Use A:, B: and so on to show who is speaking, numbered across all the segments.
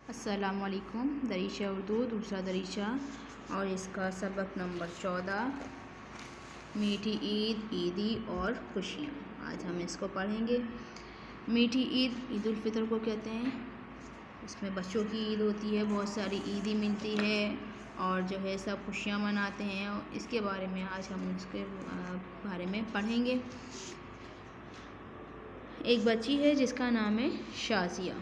A: السلام علیکم۔ دریچہ اردو دوسرا دریچہ اور اس کا سبق نمبر 14 میٹھی عید، عیدی اور خوشیاں۔ آج ہم اس کو پڑھیں گے۔ میٹھی عید عید الفطر کو کہتے ہیں۔ اس میں بچوں کی عید ہوتی ہے، بہت ساری عیدی ملتی ہے اور جو ہے سب خوشیاں مناتے ہیں۔ اس کے بارے میں آج ہم اس کے بارے میں پڑھیں گے۔ ایک بچی ہے جس کا نام ہے شازیہ۔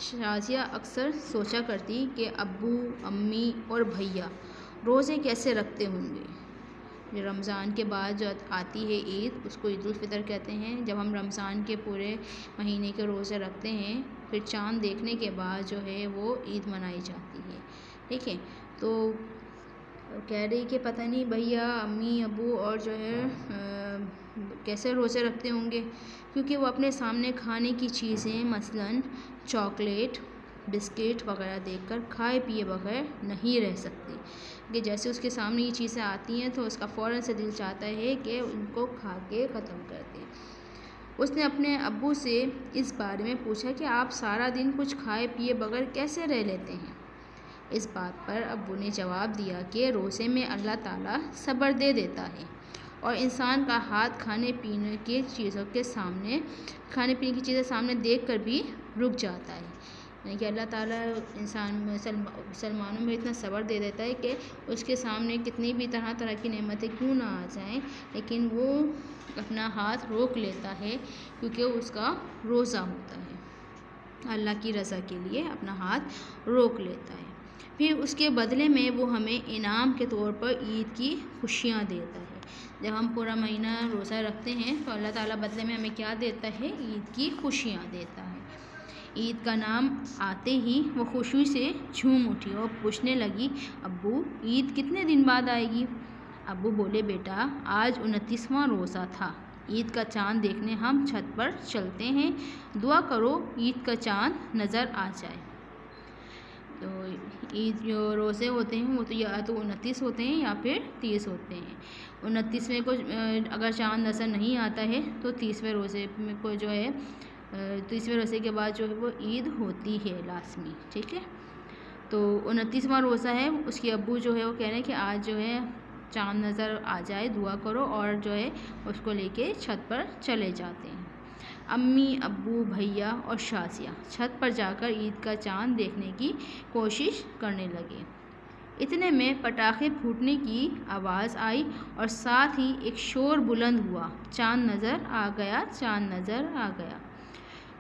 A: شازیہ اکثر سوچا کرتی کہ ابو، امی اور بھیا روزے کیسے رکھتے ہوں گے۔ رمضان کے بعد جو آتی ہے عید، اس کو عید الفطر کہتے ہیں۔ جب ہم رمضان کے پورے مہینے کے روزے رکھتے ہیں، پھر چاند دیکھنے کے بعد جو ہے وہ عید منائی جاتی ہے۔ ٹھیک ہے، تو کہہ رہی کہ پتہ نہیں بھیا، امی، ابو اور جو ہے کیسے روزے رکھتے ہوں گے، کیونکہ وہ اپنے سامنے کھانے کی چیزیں مثلاً چاکلیٹ، بسکٹ وغیرہ دیکھ کر کھائے پیے بغیر نہیں رہ سکتی، کہ جیسے اس کے سامنے یہ چیزیں آتی ہیں تو اس کا فوراً سے دل چاہتا ہے کہ ان کو کھا کے ختم کر دیں۔ اس نے اپنے ابو سے اس بارے میں پوچھا کہ آپ سارا دن کچھ کھائے پیے بغیر کیسے رہ لیتے ہیں۔ اس بات پر ابو نے جواب دیا کہ روزے میں اللہ تعالیٰ صبر دے دیتا ہے اور انسان کا ہاتھ کھانے پینے کی چیزیں سامنے دیکھ کر بھی رک جاتا ہے۔ یعنی کہ اللہ تعالیٰ مسلمانوں میں اتنا صبر دے دیتا ہے کہ اس کے سامنے کتنی بھی طرح طرح کی نعمتیں کیوں نہ آ جائیں، لیکن وہ اپنا ہاتھ روک لیتا ہے، کیونکہ اس کا روزہ ہوتا ہے۔ اللہ کی رضا کے لیے اپنا ہاتھ روک لیتا ہے۔ پھر اس کے بدلے میں وہ ہمیں انعام کے طور پر عید کی خوشیاں دیتا ہے۔ جب ہم پورا مہینہ روزہ رکھتے ہیں تو اللہ تعالیٰ بدلے میں ہمیں کیا دیتا ہے؟ عید کی خوشیاں دیتا ہے۔ عید کا نام آتے ہی وہ خوشی سے جھوم اٹھی اور پوچھنے لگی، ابو عید کتنے دن بعد آئے گی؟ ابو بولے، بیٹا آج 29واں روزہ تھا، عید کا چاند دیکھنے ہم چھت پر چلتے ہیں، دعا کرو عید کا چاند نظر آ جائے۔ تو عید جو روزے ہوتے ہیں وہ تو یا تو 29 ہوتے ہیں یا پھر 30 ہوتے ہیں۔ 29ویں کو اگر چاند نظر نہیں آتا ہے تو 30ویں روزے کو جو ہے 30ویں روزے کے بعد جو ہے وہ عید ہوتی ہے لازمی۔ ٹھیک ہے، تو 29واں روزہ ہے، اس کے ابو جو ہے وہ کہہ رہے ہیں کہ آج جو ہے چاند نظر آ جائے، دعا کرو، اور جو ہے اس کو لے کے چھت پر چلے جاتے ہیں۔ امی، ابو، بھیا اور شازیہ چھت پر جا کر عید کا چاند دیکھنے کی کوشش کرنے لگے۔ اتنے میں پٹاخے پھوٹنے کی آواز آئی اور ساتھ ہی ایک شور بلند ہوا، چاند نظر آ گیا، چاند نظر آ گیا۔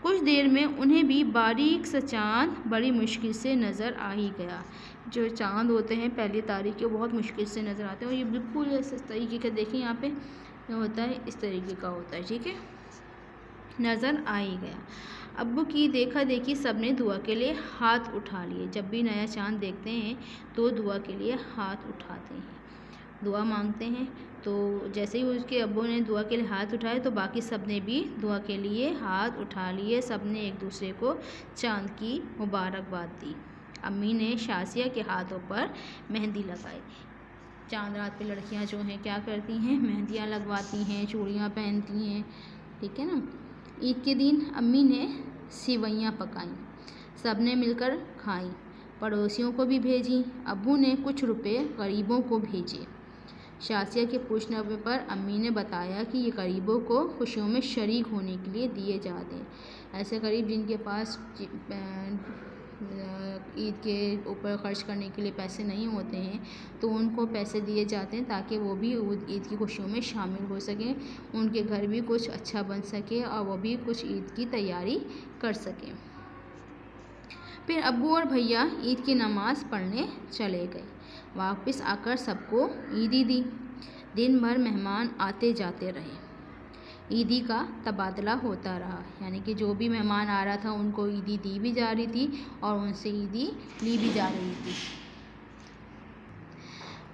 A: کچھ دیر میں انہیں بھی باریک سا چاند بڑی مشکل سے نظر آ ہی گیا۔ جو چاند ہوتے ہیں پہلی تاریخ کے بہت مشکل سے نظر آتے ہیں، اور یہ بالکل اس طریقے کا دیکھیں یہاں پہ ہوتا ہے، اس طریقے کا ہوتا ہے۔ ٹھیک ہے، نظر آ ہی گیا۔ ابو کی دیکھا دیکھی سب نے دعا کے لیے ہاتھ اٹھا لیے۔ جب بھی نیا چاند دیکھتے ہیں تو دعا کے لیے ہاتھ اٹھاتے ہیں، دعا مانگتے ہیں۔ تو جیسے ہی اس کے ابو نے دعا کے لیے ہاتھ اٹھائے تو باقی سب نے بھی دعا کے لیے ہاتھ اٹھا لیے۔ سب نے ایک دوسرے کو چاند کی مبارکباد دی۔ امی نے شازیہ کے ہاتھوں پر مہندی لگائی۔ چاند رات پہ لڑکیاں جو ہیں کیا کرتی ہیں؟ مہندیاں لگواتی ہیں، چوڑیاں پہنتی ہیں۔ ٹھیک ہے نا۔ عید کے دن امی نے سیویاں پکائیں، سب نے مل کر کھائیں، پڑوسیوں کو بھی بھیجیں۔ ابو نے کچھ روپے غریبوں کو بھیجے۔ شازیہ کے پوچھنے پر امی نے بتایا کہ یہ غریبوں کو خوشیوں میں شریک ہونے کے لیے دیے جاتے ہیں۔ ایسے غریب جن کے پاس عید کے اوپر خرچ کرنے کے لیے پیسے نہیں ہوتے ہیں تو ان کو پیسے دیے جاتے ہیں تاکہ وہ بھی عید کی خوشیوں میں شامل ہو سکیں، ان کے گھر بھی کچھ اچھا بن سکے اور وہ بھی کچھ عید کی تیاری کر سکیں۔ پھر ابو اور بھیا عید کی نماز پڑھنے چلے گئے۔ واپس آ کر سب کو عیدی دی۔ دن بھر مہمان آتے جاتے رہے، عیدی کا تبادلہ ہوتا رہا، یعنی کہ جو بھی مہمان آ رہا تھا ان کو عیدی دی بھی جا رہی تھی اور ان سے عیدی لی بھی جا رہی تھی۔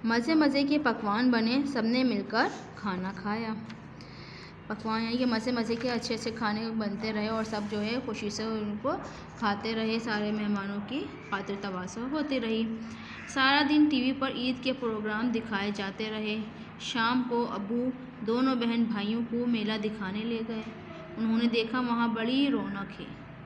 A: مزے مزے کے پکوان بنے، سب نے مل کر کھانا کھایا۔ پکوان یعنی کہ مزے کے اچھے اچھے کھانے بنتے رہے اور سب جو ہے خوشی سے ان کو کھاتے رہے، سارے مہمانوں کی خاطر تواضع ہوتی رہی۔ سارا دن ٹی وی پر عید کے پروگرام دکھائے جاتے رہے۔ شام کو ابو دونوں بہن بھائیوں کو میلہ دکھانے لے گئے۔ انہوں نے دیکھا وہاں بڑی رونق ہے،